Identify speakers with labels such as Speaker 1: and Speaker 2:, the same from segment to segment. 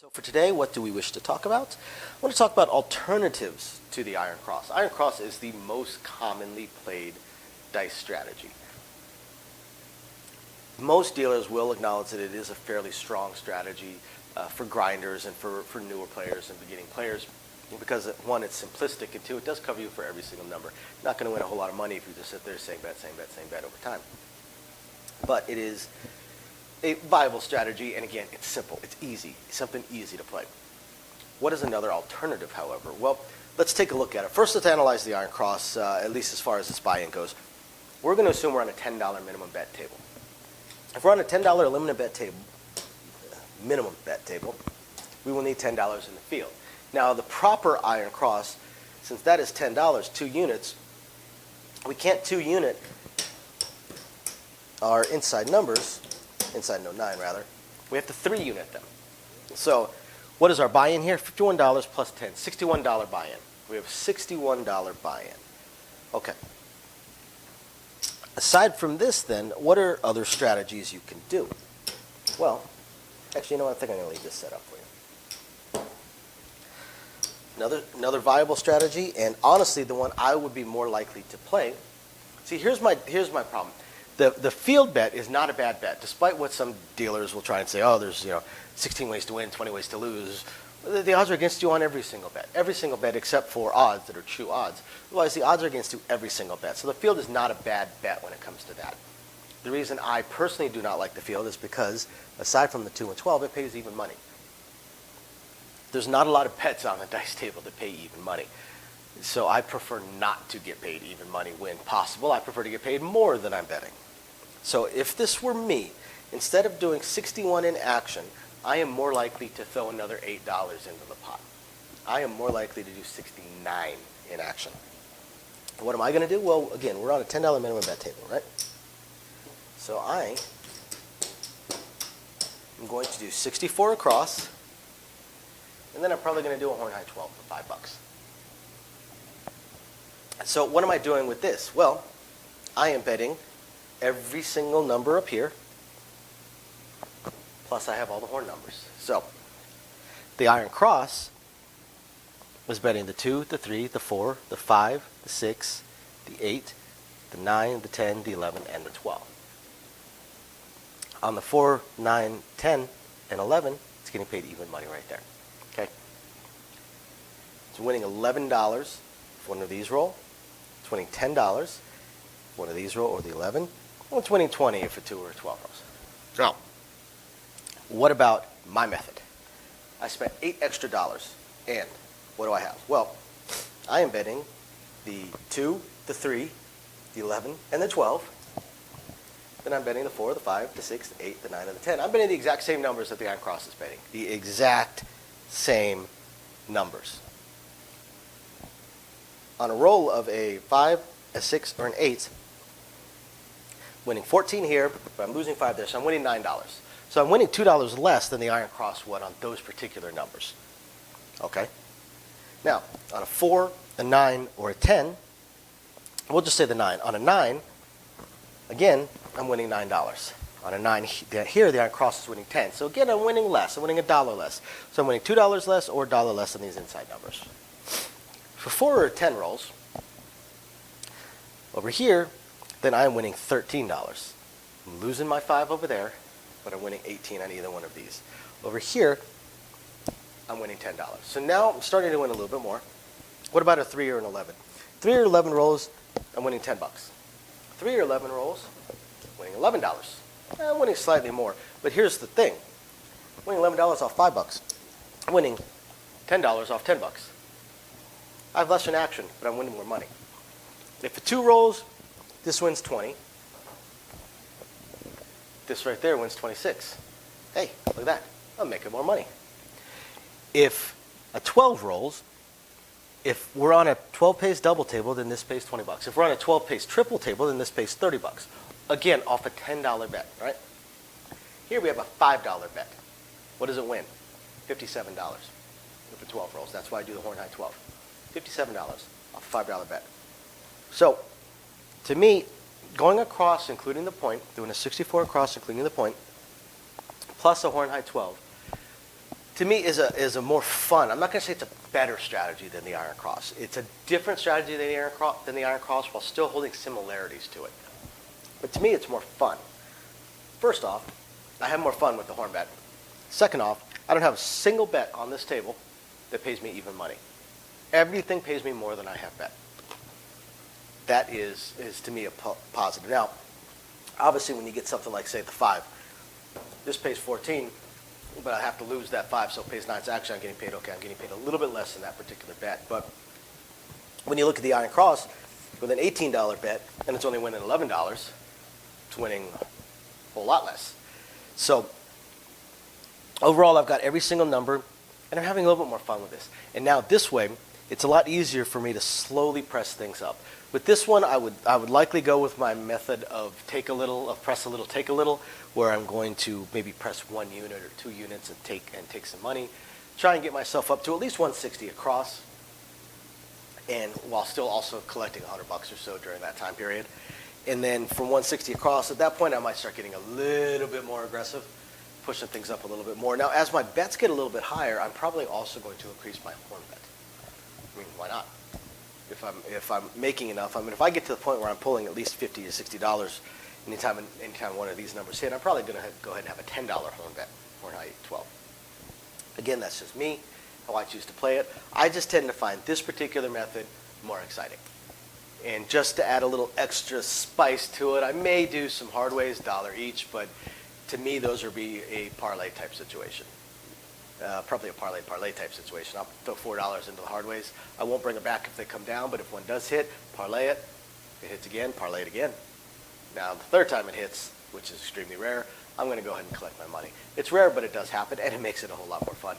Speaker 1: So for today, what do we wish to talk about? I want to talk about alternatives to the Iron Cross. Iron Cross is the most commonly played dice strategy. Most dealers will acknowledge that it is a fairly strong strategy for grinders and for newer players and beginning players because, one, it's simplistic, and two, it does cover you for every single number. You're not going to win a whole lot of money if you just sit there saying bet, same bet, same bet over time. But it is a viable strategy, and again, it's simple, it's easy, it's something easy to play. What is another alternative, however? Well, let's take a look at it. First, let's analyze the Iron Cross, at least as far as its buy-in goes. We're going to assume we're on a $10 minimum bet table. If we're on a $10 minimum bet table, we will need $10 in the field. Now, the proper Iron Cross, since that is $10, 2 units, we can't 2-unit our inside numbers, inside no 9 rather, we have to 3-unit them. So what is our buy-in here? $51 plus 10, $61 buy-in. We have $61 buy-in. Okay. Aside from this then, what are other strategies you can do? Well, actually, you know what? I think I'm going to leave this set up for you. Another viable strategy, and honestly the one I would be more likely to play. See, here's my problem. The field bet is not a bad bet, despite what some dealers will try and say, oh, there's 16 ways to win, 20 ways to lose. The odds are against you on every single bet except for odds that are true odds. Otherwise, the odds are against you every single bet. So the field is not a bad bet when it comes to that. The reason I personally do not like the field is because, aside from the 2 and 12, it pays even money. There's not a lot of bets on the dice table that pay even money. So I prefer not to get paid even money when possible. I prefer to get paid more than I'm betting. So if this were me, instead of doing 61 in action, I am more likely to throw another $8 into the pot. I am more likely to do 69 in action. What am I going to do? Well, again, we're on a $10 minimum bet table, right? So I am going to do 64 across, and then I'm probably going to do a horn high 12 for $5. So what am I doing with this? Well, I am betting every single number up here, plus I have all the horn numbers. So the Iron Cross was betting the 2, the 3, the 4, the 5, the 6, the 8, the 9, the 10, the 11, and the 12. On the 4, 9, 10, and 11, it's getting paid even money right there. Okay? It's winning $11 if one of these roll. It's winning $10 if one of these roll, or the 11. Well, it's winning 20 if a 2 or a 12 rolls. So, what about my method? I spent $8 extra, and what do I have? Well, I am betting the 2, the 3, the 11, and the 12. Then I'm betting the 4, the 5, the 6, the 8, the 9, and the 10. I'm betting the exact same numbers that the Iron Cross is betting. The exact same numbers. On a roll of a 5, a 6, or an 8, winning 14 here, but I'm losing 5 there, so I'm winning $9. So I'm winning $2 less than the Iron Cross would on those particular numbers. Okay? Now, on a 4, a 9, or a 10, we'll just say the 9. On a 9, again, I'm winning $9. On a 9 here, the Iron Cross is winning 10. So again, I'm winning less. I'm winning $1 less. So I'm winning $2 less or $1 less than these inside numbers. For 4 or 10 rolls, over here, then I'm winning $13. I'm losing my 5 over there, but I'm winning 18 on either one of these. Over here, I'm winning $10. So now I'm starting to win a little bit more. What about a 3 or an 11? 3 or 11 rolls, I'm winning $10. 3 or 11 rolls, winning $11. I'm winning slightly more, but here's the thing. I'm winning $11 off $5. I'm winning $10 off $10. I have less in action, but I'm winning more money. If a 2 rolls, this wins 20. This right there wins 26. Hey, look at that. I'm making more money. If a 12 rolls, if we're on a 12-pace double table, then this pays $20. If we're on a 12-pace triple table, then this pays $30. Again, off a $10 bet, right? Here we have a $5 bet. What does it win? $57 with the 12 rolls. That's why I do the horn high 12. $57 off a $5 bet. So, to me, going across, including the point, doing a 64 across, including the point, plus a horn high 12, to me, is a more fun. I'm not going to say it's a better strategy than the Iron Cross. It's a different strategy than the Iron Cross while still holding similarities to it. But to me, it's more fun. First off, I have more fun with the horn bet. Second off, I don't have a single bet on this table that pays me even money. Everything pays me more than I have bet. That is to me a positive. Now, obviously, when you get something like, say, the 5, this pays 14, but I have to lose that 5, so it pays 9. So actually, I'm getting paid okay. I'm getting paid a little bit less than that particular bet. But when you look at the Iron Cross, with an $18 bet, and it's only winning $11, it's winning a whole lot less. So overall, I've got every single number, and I'm having a little bit more fun with this. And now this way, it's a lot easier for me to slowly press things up. With this one, I would likely go with my method of press a little, take a little, where I'm going to maybe press 1 unit or 2 units and take some money, try and get myself up to at least 160 across, and while still also collecting $100 or so during that time period. And then from 160 across, at that point, I might start getting a little bit more aggressive, pushing things up a little bit more. Now, as my bets get a little bit higher, I'm probably also going to increase my horn bet. I mean, why not? If I'm making enough, I mean, if I get to the point where I'm pulling at least $50 to $60 anytime one of these numbers hit, I'm probably going to go ahead and have a $10 horn bet, horn high 12. Again, that's just me, how I choose to play it. I just tend to find this particular method more exciting. And just to add a little extra spice to it, I may do some hard ways, $1 each, but to me, those would be a parlay type situation. Probably a parlay type situation. I'll throw $4 into the hard ways. I won't bring it back if they come down, but if one does hit, parlay it. If it hits again, parlay it again. Now, the third time it hits, which is extremely rare, I'm going to go ahead and collect my money. It's rare, but it does happen, and it makes it a whole lot more fun.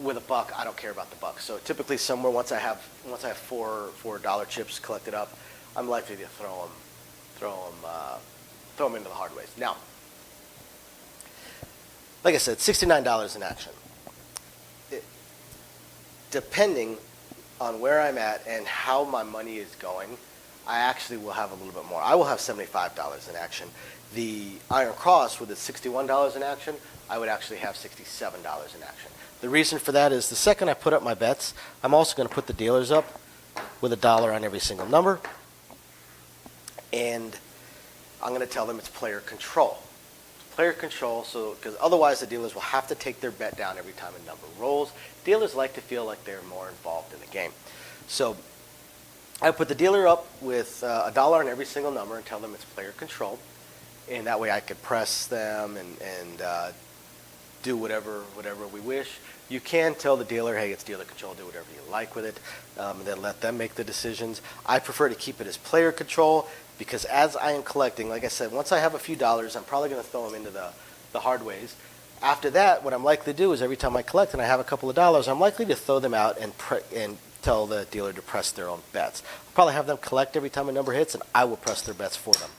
Speaker 1: With a buck, I don't care about the buck. So typically, somewhere once I have $4 chips collected up, I'm likely to throw them into the hard ways. Now, like I said, $69 in action. Depending on where I'm at and how my money is going, I actually will have a little bit more. I will have $75 in action. The Iron Cross, with its $61 in action, I would actually have $67 in action. The reason for that is the second I put up my bets, I'm also going to put the dealers up with $1 on every single number. And I'm going to tell them it's player control. Player control, so because otherwise the dealers will have to take their bet down every time a number rolls. Dealers like to feel like they're more involved in the game. So I put the dealer up with $1 on every single number and tell them it's player control. And that way I could press them and do whatever we wish. You can tell the dealer, hey, it's dealer control, do whatever you like with it, and then let them make the decisions. I prefer to keep it as player control because as I am collecting, like I said, once I have a few dollars, I'm probably going to throw them into the hard ways. After that, what I'm likely to do is every time I collect and I have a couple of dollars, I'm likely to throw them out and tell the dealer to press their own bets. I'll probably have them collect every time a number hits, and I will press their bets for them.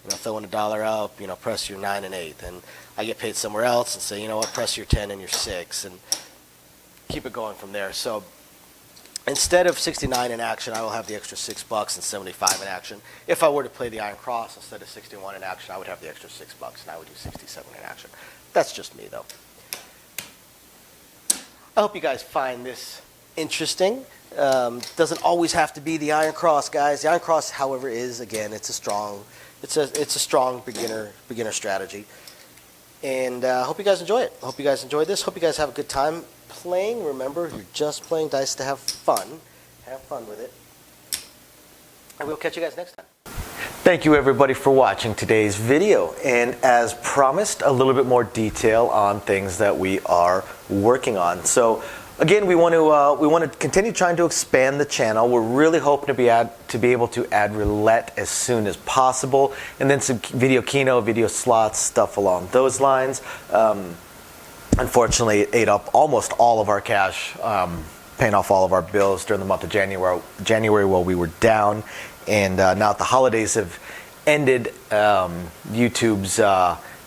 Speaker 1: Throwing $1 up, press your 9 and 8, and I get paid somewhere else and say, you know what, press your 10 and your 6, and keep it going from there. So instead of 69 in action, I will have the extra $6 and 75 in action. If I were to play the Iron Cross instead of 61 in action, I would have the extra $6 and I would do 67 in action. That's just me, though. I hope you guys find this interesting. Doesn't always have to be the Iron Cross, guys. The Iron Cross, however, is, again, it's a strong beginner strategy. And I hope you guys enjoy it. I hope you guys enjoyed this. Hope you guys have a good time playing. Remember, you're just playing dice to have fun. Have fun with it. And we'll catch you guys next time. Thank you, everybody, for watching today's video. And as promised, a little bit more detail on things that we are working on. So again, we want to continue trying to expand the channel. We're really hoping to be able to add roulette as soon as possible, and then some video keno, video slots, stuff along those lines. Unfortunately, it ate up almost all of our cash, paying off all of our bills during the month of January while we were down. And now that the holidays have ended, YouTube's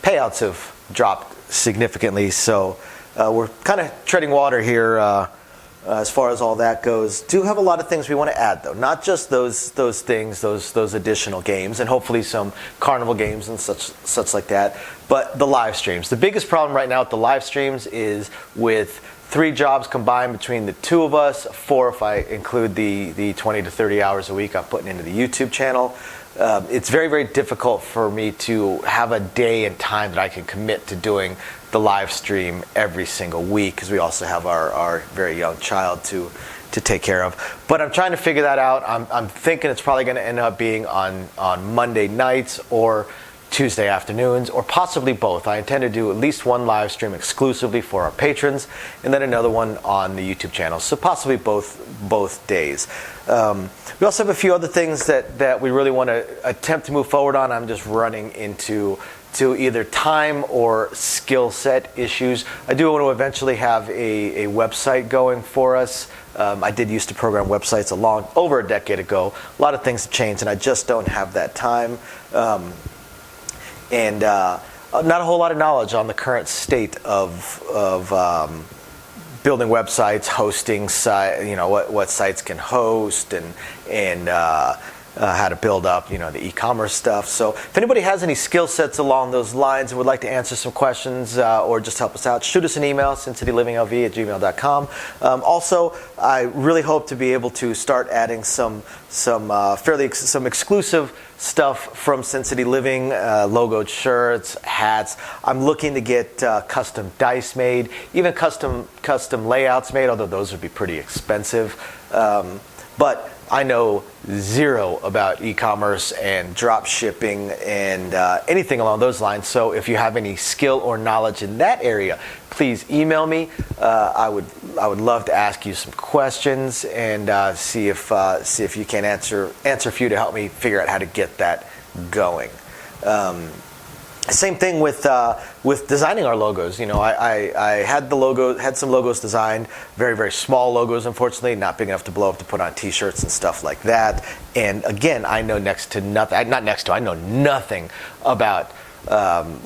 Speaker 1: payouts have dropped significantly. So we're kind of treading water here
Speaker 2: as far as all that goes. Do have a lot of things we want to add, though. Not just those things, those additional games, and hopefully some carnival games and such like that, but the live streams. The biggest problem right now with the live streams is with 3 jobs combined between the 2 of us, 4 if I include the 20 to 30 hours a week I'm putting into the YouTube channel. It's very, very difficult for me to have a day and time that I can commit to doing the live stream every single week, because we also have our very young child to take care of. But I'm trying to figure that out. I'm thinking it's probably going to end up being on Monday nights or Tuesday afternoons, or possibly both. I intend to do at least one live stream exclusively for our patrons, and then another one on the YouTube channel. So possibly both days. We also have a few other things that we really want to attempt to move forward on. I'm just running into either time or skill set issues. I do want to eventually have a website going for us. I did used to program websites over a decade ago. A lot of things have changed, and I just don't have that time. And not a whole lot of knowledge on the current state of building websites, hosting what sites can host, and how to build up the e-commerce stuff. So if anybody has any skill sets along those lines and would like to answer some questions or just help us out, shoot us an email, sincitylivingLV@gmail.com. Also, I really hope to be able to start adding some exclusive stuff from Sin City Living, logoed shirts, hats. I'm looking to get custom dice made, even custom layouts made, although those would be pretty expensive. But I know zero about e-commerce and drop shipping and anything along those lines. So if you have any skill or knowledge in that area, please email me. I would love to ask you some questions and see if you can answer a few to help me figure out how to get that going. Same thing with designing our logos. I had some logos designed, very, very small logos, unfortunately, not big enough to blow up to put on T-shirts and stuff like that. And again, I know I know nothing about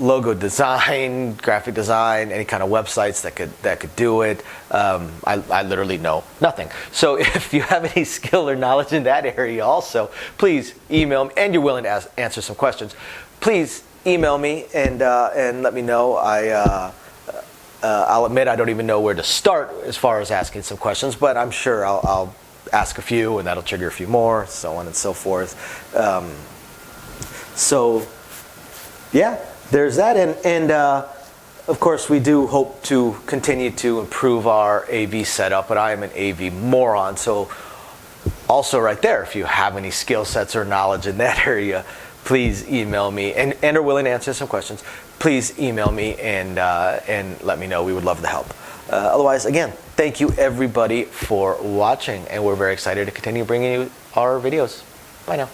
Speaker 2: logo design, graphic design, any kind of websites that could do it. I literally know nothing. So if you have any skill or knowledge in that area, also please email me, and you're willing to answer some questions. Please email me and let me know. I'll admit I don't even know where to start as far as asking some questions, but I'm sure I'll ask a few, and that'll trigger a few more, so on and so forth. So yeah, there's that, and of course we do hope to continue to improve our AV setup, but I am an AV moron, so also right there, if you have any skill sets or knowledge in that area, please email me, and are willing to answer some questions. Please email me and let me know. We would love to help. Otherwise, again, thank you everybody for watching, and we're very excited to continue bringing you our videos. Bye now.